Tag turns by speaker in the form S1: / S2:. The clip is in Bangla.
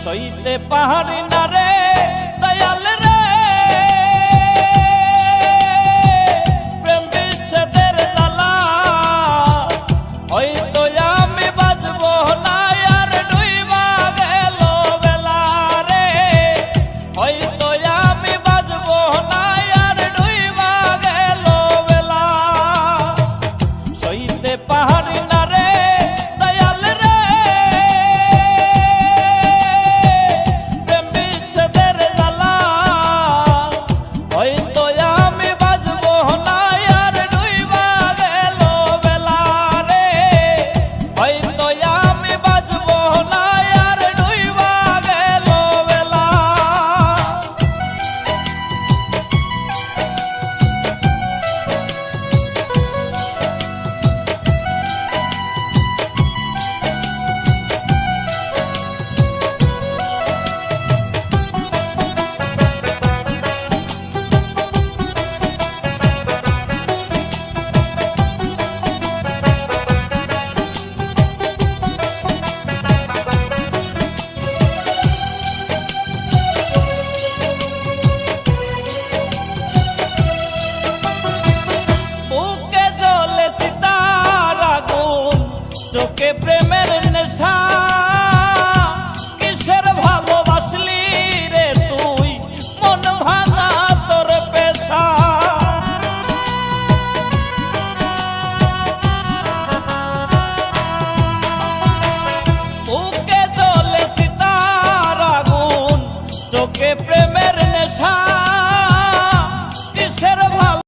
S1: সইতে পাহাড়ি না রে দয়াল রে, প্রেম বিচ্ছেদের জ্বালা হয়তো আমি বাজবো না আর ডুইবা গেল বেলা রে, হয়তো আমি বাজবো না আর ডুইবা গেল বেলা। সইতে পাহাড়ি না রে দয়াল রে, প্রেম বিচ্ছেদের জ্বালা হয়তো আমি বাজবো না আর ডুইবা গেল বেলা রে, হয়তো আমি বাজবো না আর ডুইবা গেল বেলা। বুকে জ্বলে চিতার আগুন, চোখে প্রেমের